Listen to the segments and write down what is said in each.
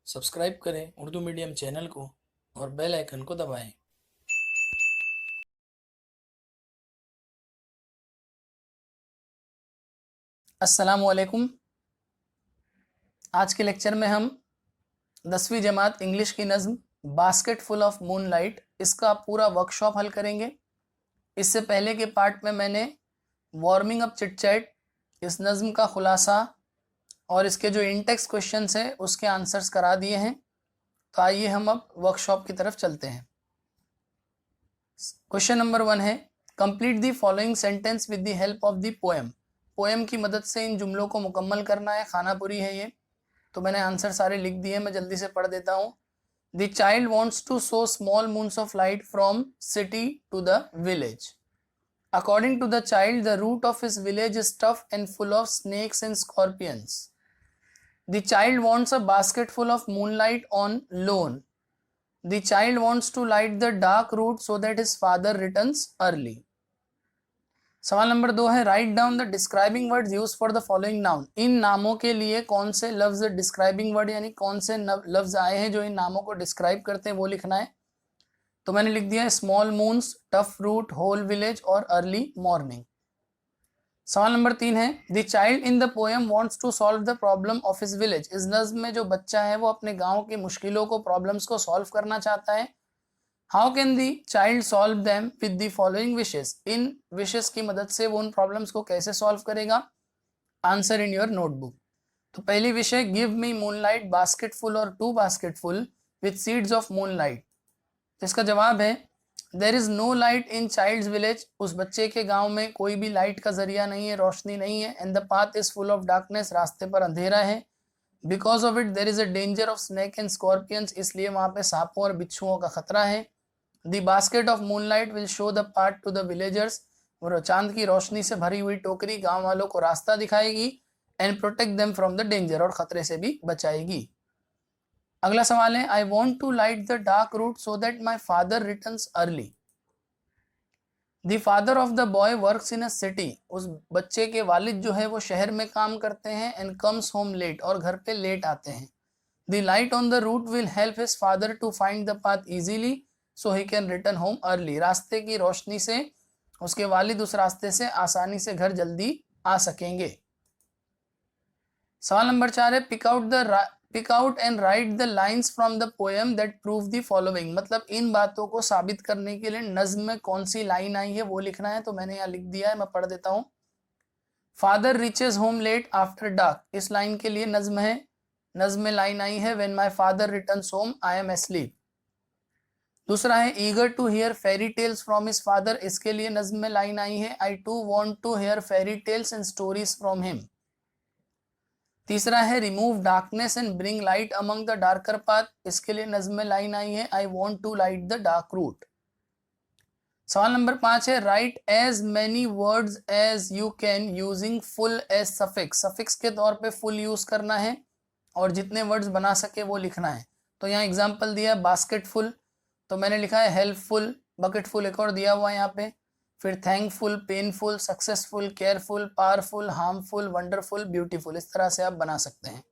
Subscribe करें Urdu medium channel को और बेल आइकन को दबाएं। अस्सलामुअलैकुम। आज के लेक्चर में हम 10वीं जमात इंग्लिश की नज़्म बास्केट फुल ऑफ मूनलाइट इसका पूरा वर्कशॉप हल करेंगे। इससे पहले के पार्ट में मैंने वार्मिंग अप चिट चैट, इस नज़्म का खुलासा और इसके जो इंटेक्स क्वेश्चंस है उसके आंसर्स करा दिए हैं। तो आइए हम अब वर्कशॉप की तरफ चलते हैं। क्वेश्चन नंबर 1 है, complete the following sentence with the help of the poem. Poem की मदद से इन जुमलों को मुकम्मल करना है, खानापुरी है ये। तो मैंने आंसर सारे लिख दिए, मैं जल्दी से पढ़ देता हूँ। The child wants to sow small moons of light from city to the village. According to the child, the route of his village is tough and full of snakes and scorpions. The child wants a basket full of moonlight on loan. The child wants to light the dark route so that his father returns early. सवाल number 2 है, write down the describing words used for the following noun. इन नामों के लिए कौन से लफ्ज describing word यानी कौन से लफ्ज आए हैं जो इन नामों को डिस्क्राइब करते हैं वो लिखना है। तो मैंने लिख दिया small moons, tough route, whole village और अर्ली मॉर्निंग। सवाल नंबर 3 है, the child in the poem wants to solve the problem of his village. इस नज़्म में जो बच्चा है वो अपने गांव की मुश्किलों को, प्रॉब्लम्स को सॉल्व करना चाहता है। How can the child solve them with the following wishes. In wishes की मदद से वो उन प्रॉब्लम्स को कैसे सॉल्व करेगा। Answer in your notebook. तो पहली विषय, give me moonlight basket full और 2 basket full with seeds of moonlight. इसका जवाब है, there is no light in child's village. उस बच्चे के गांव में कोई भी लाइट का जरिया नहीं है, रोशनी नहीं है। And the path is full of darkness, रास्ते पर अंधेरा है। Because of it there is a danger of snake and scorpions, इसलिए वहां पे सांपों और बिच्छुओं का खतरा है। The basket of moonlight will show the path to the villagers. और चांद की रोशनी से भरी हुई टोकरी गांव वालों को रास्ता दिखाएगी। And protect them from the danger, और खतरे से भी बचाएगी। अगला सवाल है, I want to light the dark route so that my father returns early. The father of the boy works in a city. उस बच्चे के वालिद जो है वो शहर में काम करते हैं। एंड कम्स होम लेट, और घर पे लेट आते हैं। The light on the route will help his father to find the path easily so he can return home early. रास्ते की रोशनी से उसके वालिद उस रास्ते से आसानी से घर जल्दी आ सकेंगे। सवाल नंबर 4 है, pick out and write the lines from the poem that prove the following. मतलब इन बातों को साबित करने के लिए नज्म में कौन सी लाइन आई है वो लिखना है। तो मैंने यहाँ लिख दिया है, मैं पढ़ देता हूँ। Father reaches home late after dark, इस लाइन के लिए नज्म है। नज्म में लाइन आई है, when my father returns home I am asleep. दूसरा है, eager to hear fairy tales from his father, इसके लिए नज्म में लाइन आई है, I too want to hear fairy tales and stories from him. तीसरा है, remove darkness and bring light among the darker path, इसके लिए नज्म में लाइन आई है, I want to light the dark route. सवाल नंबर 5 है, write as many words as you can using ful as suffix. Suffix के तौर पे फुल यूज करना है और जितने वर्ड्स बना सके वो लिखना है। तो यहाँ एग्जाम्पल दिया है बास्केट फुल, तो मैंने लिखा है हेल्पफुल। बकेट फुल एक और दिया हुआ है यहाँ पे। फिर thankful, painful, successful, careful, powerful, harmful, wonderful, beautiful, इस तरह से आप बना सकते हैं।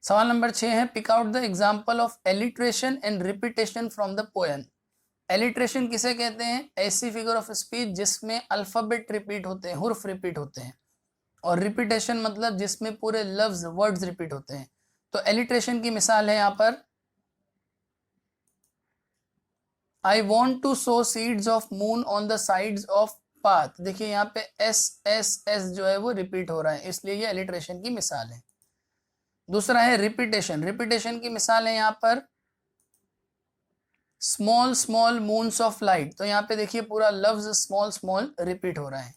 सवाल नंबर 6 है, pick out the example of alliteration and repetition from the poem. Alliteration किसे कहते हैं? ऐसी फिगर ऑफ स्पीच जिसमें अल्फाबेट रिपीट होते हैं, हुर्फ रिपीट होते हैं। और रिपीटेशन मतलब जिसमें पूरे लफ्ज, वर्ड्स रिपीट होते हैं। तो एलिट्रेशन की मिसाल है यहाँ पर, I want to sow seeds of moon on the sides of path। देखिए यहाँ पे एस एस एस जो है वो रिपीट हो रहा है, इसलिए ये एलिट्रेशन की मिसाल है। दूसरा है रिपीटेशन। रिपीटेशन की मिसाल है यहाँ पर small small moons of light. तो यहाँ पे देखिए पूरा लफ्ज स्मॉल स्मॉल रिपीट हो रहा है।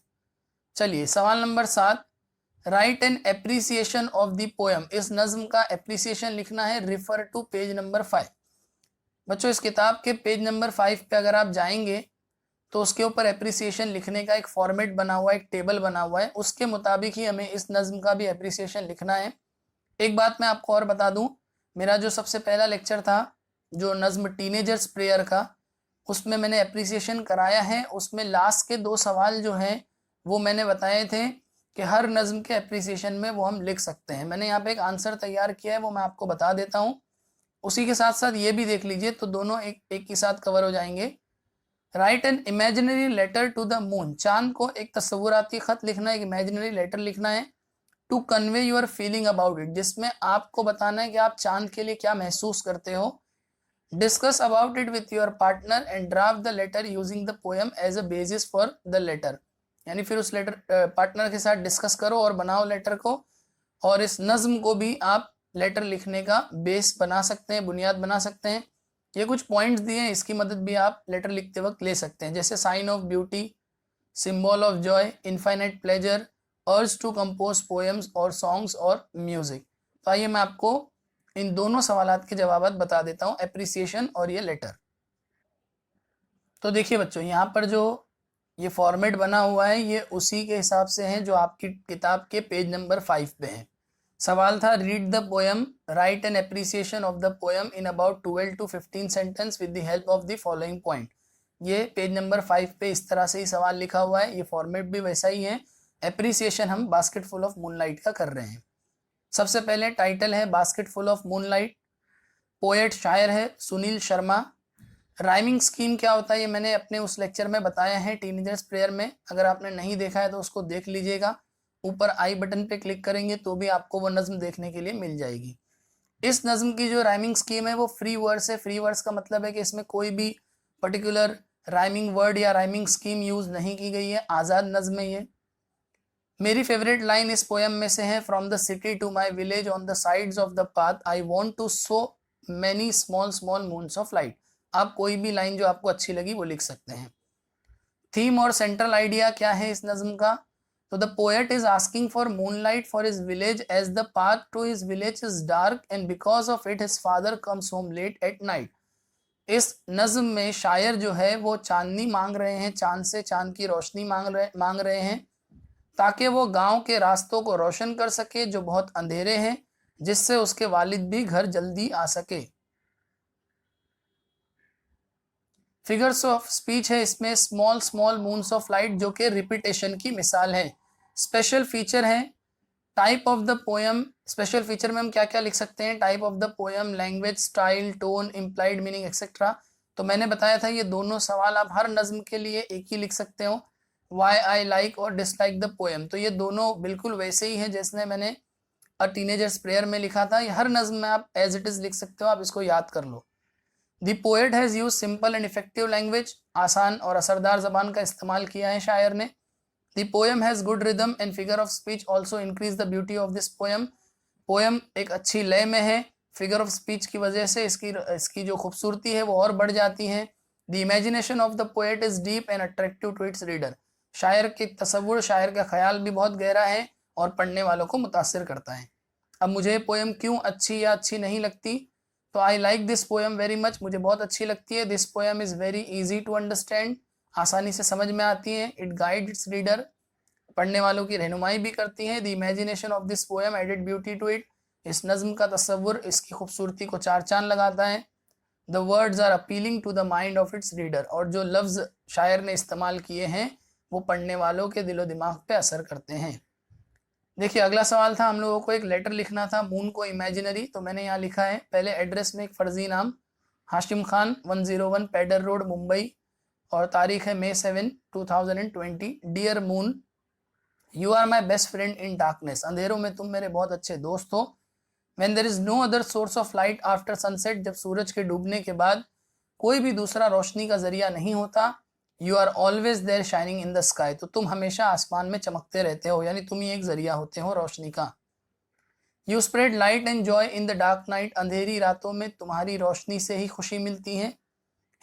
चलिए सवाल number 7, right an appreciation of the poem. इस नज्म का एप्रिसिएशन लिखना है, रिफर टू पेज नंबर 5। बच्चों इस किताब के पेज नंबर 5 पे अगर आप जाएंगे तो उसके ऊपर एप्रिसिएशन लिखने का एक फॉर्मेट बना हुआ है, एक टेबल बना हुआ है। उसके मुताबिक ही हमें इस नज्म का भी एप्रिसिएशन लिखना है। एक बात मैं आपको और बता दूं, मेरा जो सबसे पहला लेक्चर था जो नज्म टीनेजर्स प्रेयर का, उसमें मैंने एप्रिसिएशन कराया है। उसमें लास्ट के 2 सवाल जो हैं वो मैंने बताए थे कि हर नज्म के अप्रिसिएशन में वो हम लिख सकते हैं। मैंने यहाँ पे एक आंसर तैयार किया है, वो मैं आपको बता देता हूँ। उसी के साथ साथ ये भी देख लीजिए, तो दोनों एक ही साथ कवर हो जाएंगे। Write an imaginary letter to the moon, चांद को एक तस्वुराती खत लिखना है, एक इमेजिनरी लेटर लिखना है। To convey your feeling about it, जिसमें आपको बताना है कि आप चांद के लिए क्या महसूस करते हो। Discuss about it with your partner and draft the letter using the poem as a basis for the letter, यानी फिर उस लेटर पार्टनर के साथ डिस्कस करो और बनाओ लेटर को, और इस नज्म को भी आप लेटर लिखने का बेस बना सकते हैं, बुनियाद बना सकते हैं। ये कुछ पॉइंट्स दिए हैं, इसकी मदद भी आप लेटर लिखते वक्त ले सकते हैं, जैसे sign of beauty, symbol of joy, infinite pleasure, urge to compose poems और सॉन्ग्स और म्यूजिक। तो आइए मैं आपको इन दोनों सवालात के जवाब बता देता हूँ, एप्रिसिएशन और ये लेटर। तो देखिए बच्चों, यहाँ पर जो ये फॉर्मेट बना हुआ है ये उसी के हिसाब से है जो आपकी किताब के पेज नंबर 5 पे है। सवाल था read the poem, right an appreciation of the poem in about 12 to 15 sentence with the help of the following point. ये पेज नंबर 5 पे इस तरह से ही सवाल लिखा हुआ है, ये फॉर्मेट भी वैसा ही है। एप्रिसिएशन हम बास्केट फुल ऑफ मूनलाइट का कर रहे हैं। सबसे पहले टाइटल है basket full of moonlight, poet शायर है सुनील शर्मा। राइमिंग स्कीम क्या होता है ये मैंने अपने उस लेक्चर में बताया है टीनेजर्स प्रेयर में, अगर आपने नहीं देखा है तो उसको देख लीजिएगा। ऊपर आई बटन पे क्लिक करेंगे तो भी आपको वो नज्म देखने के लिए मिल जाएगी। इस नज्म की जो राइमिंग स्कीम है वो फ्री वर्ड्स है। फ्री वर्ड्स का मतलब है कि इसमें कोई भी पर्टिकुलर राइमिंग वर्ड या राइमिंग स्कीम यूज नहीं की गई है, आज़ाद नज्म है ये। मेरी फेवरेट लाइन इस पोएम में से है, from the city to my village on the sides of the path I want to sow many small small moons of light. आप कोई भी लाइन जो आपको अच्छी लगी वो लिख सकते हैं। थीम और सेंट्रल आइडिया क्या है इस नज्म का, तो the poet is asking for moonlight for his village as the path to his village is dark and because of it his father comes home late at night. इस नज्म में शायर जो है वो चांदनी मांग रहे हैं, चांद से चांद की रोशनी मांग रहे हैं ताकि वो गांव के रास्तों को रोशन कर सके जो बहुत अंधेरे हैं, जिससे उसके वालिद भी घर जल्दी आ सके। फिगर्स ऑफ स्पीच है इसमें, small small moons of light जो कि रिपीटेशन की मिसाल है। स्पेशल फीचर है type of the poem, special feature में हम क्या क्या लिख सकते हैं, type of the poem, language, style, tone, implied meaning etcetera. तो मैंने बताया था ये दोनों सवाल आप हर नज्म के लिए एक ही लिख सकते हो, वाई आई लाइक और डिसलाइक द पोएम। तो ये दोनों बिल्कुल वैसे ही है जैसे मैंने अ टीनेजर्स प्रेयर में लिखा था, ये हर नज्म में आप एज इट इज लिख सकते हो, आप इसको याद कर लो। The poet has used simple and effective language, आसान और असरदार जबान का इस्तेमाल किया है शायर ने। The poem has good rhythm and figure of speech also increase the beauty of this poem. Poem एक अच्छी लय में है, फिगर ऑफ स्पीच की वजह से इसकी जो खूबसूरती है वो और बढ़ जाती है। The imagination of the poet is deep and attractive to its reader. शायर के तसव्वुर, शायर का ख्याल भी बहुत गहरा है और पढ़ने वालों को मुतासिर करता है। अब मुझे पोएम क्यों अच्छी या अच्छी नहीं लगती, तो I like this poem very much, मुझे बहुत अच्छी लगती है। This poem is very easy to understand, आसानी से समझ में आती है। इट गाइड इट्स रीडर, पढ़ने वालों की रहनुमाई भी करती है। The imagination of this poem added beauty to it, इस नज्म का तसव्वुर इसकी खूबसूरती को चार चांद लगाता है। The words are appealing to the mind of its reader, और जो लफ्ज़ शायर ने इस्तेमाल किए हैं वो पढ़ने वालों के दिलो दिमाग पे असर करते हैं। देखिए अगला सवाल था, हम लोगों को एक लेटर लिखना था मून को इमेजिनरी, तो मैंने यहाँ लिखा है पहले एड्रेस में एक फर्जी नाम, हाशिम खान 101 पेडर रोड मुंबई, और तारीख है May 7, 2020। Dear moon, you are my best friend in darkness, अंधेरों में तुम मेरे बहुत अच्छे दोस्त हो। When there is no other source of light after sunset, जब सूरज के डूबने के बाद कोई भी दूसरा रोशनी का जरिया नहीं होता। You are always there shining in the sky, तो तुम हमेशा आसमान में चमकते रहते हो, यानी तुम ही एक जरिया होते हो रोशनी का। You spread light and joy in the dark night, अंधेरी रातों में तुम्हारी रोशनी से ही खुशी मिलती है।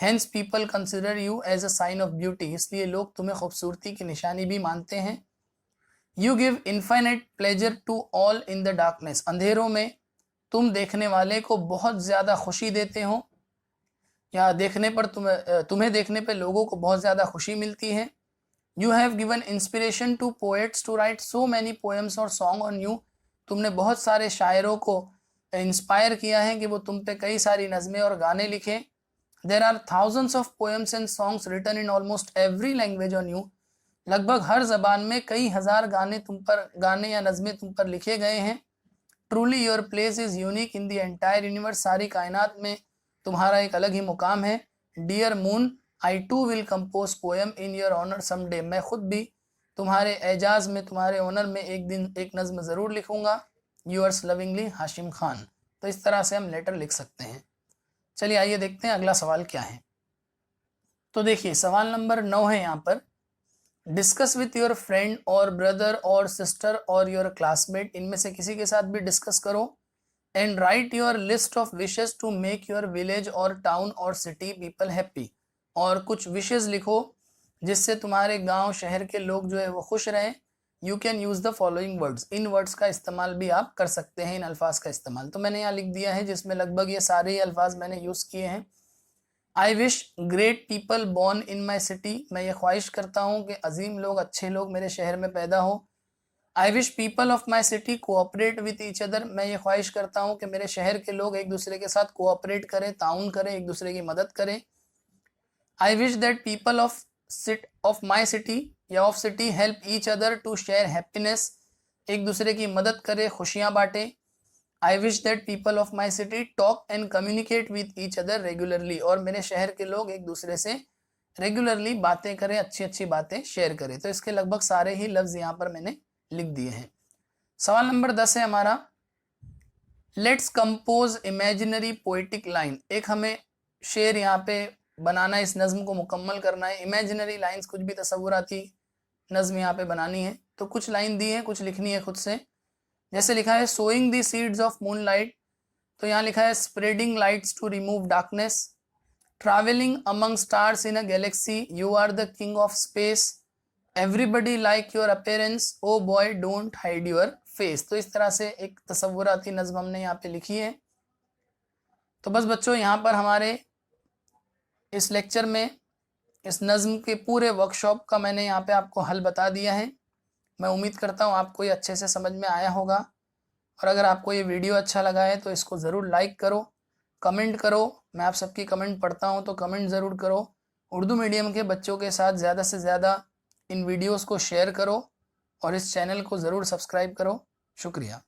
Hence people consider you as a sign of beauty, इसलिए लोग तुम्हें खूबसूरती की निशानी भी मानते हैं। You give infinite pleasure to all in the darkness, अंधेरों में तुम देखने वाले को बहुत ज़्यादा खुशी देते हो, या देखने पर तुम्हें देखने पर लोगों को बहुत ज़्यादा खुशी मिलती है। You have given inspiration to poets to write so many poems और सॉन्ग ऑन यू, तुमने बहुत सारे शायरों को इंस्पायर किया है कि वो तुम पे कई सारी नज़में और गाने लिखें। There are thousands of poems and songs written in almost every language on you, लगभग हर जबान में कई हजार गाने या नज़में तुम पर लिखे गए हैं। Truly your place is unique in the entire universe, सारी कायनात में तुम्हारा एक अलग ही मुकाम है। Dear moon, I too will compose poem in your honour someday, मैं खुद भी तुम्हारे एजाज में, तुम्हारे ऑनर में एक दिन एक नज़्म ज़रूर लिखूंगा। Yours lovingly Hashim Khan. तो इस तरह से हम लेटर लिख सकते हैं। चलिए आइए देखते हैं अगला सवाल क्या है। तो देखिए सवाल नंबर 9 है यहाँ पर, डिस्कस विथ योर फ्रेंड और ब्रदर और सिस्टर और योर क्लासमेट, इनमें से किसी के साथ भी डिस्कस करो। And write your list of wishes to make your village और टाउन और सिटी पीपल हैप्पी, और कुछ विशेस लिखो जिससे तुम्हारे गांव शहर के लोग जो है वो खुश रहें। You can use the following words, in words का इस्तेमाल भी आप कर सकते हैं, इन अल्फाज का इस्तेमाल। तो मैंने यहाँ लिख दिया है जिसमें लगभग ये सारे ही अल्फाज मैंने यूज किए हैं। I wish great people born in my city, मैं ये ख्वाहिश करता हूँ कि अजीम लोग, अच्छे लोग मेरे शहर में पैदा हो। I wish people of my city cooperate with each other, मैं ये ख्वाहिश करता हूँ कि मेरे शहर के लोग एक दूसरे के साथ कोऑपरेट करें, ताउन करें, एक दूसरे की मदद करें। I wish that people of my city या of city help each other to share happiness, एक दूसरे की मदद करे, खुशियाँ बांटे। I wish that people of my city talk and communicate with each other regularly, और मेरे शहर के लोग एक दूसरे से रेगुलरली बातें करें, अच्छी अच्छी बातें शेयर करें। तो इसके लगभग सारे ही लफ्ज यहाँ पर मैंने लिख दिए हैं। सवाल नंबर 10 है हमारा, let's compose imaginary poetic line, एक हमें शेर यहाँ पे बनाना है, इस नज्म को मुकम्मल करना है। इमेजिनरी लाइंस, कुछ भी तस्वुराती नज्म यहाँ पे बनानी है। तो कुछ लाइन दी है, कुछ लिखनी है खुद से। जैसे लिखा है sowing the seeds of moonlight, तो यहाँ लिखा है spreading lights to remove darkness, travelling among stars in a galaxy, you are the king of space, everybody like your appearance, oh boy don't hide your face. तो इस तरह से एक तस्वुराती नज्म हमने यहाँ पे लिखी है। तो बस बच्चों, यहाँ पर हमारे इस लेक्चर में इस नज्म के पूरे वर्कशॉप का मैंने यहाँ पे आपको हल बता दिया है। मैं उम्मीद करता हूँ आपको ये अच्छे से समझ में आया होगा। और अगर आपको ये वीडियो अच्छा लगा है तो इसको ज़रूर लाइक करो, कमेंट करो। मैं आप सबकी कमेंट पढ़ता हूँ, तो कमेंट ज़रूर करो। उर्दू मीडियम के बच्चों के साथ ज़्यादा से ज़्यादा इन वीडियोस को शेयर करो और इस चैनल को ज़रूर सब्सक्राइब करो। शुक्रिया।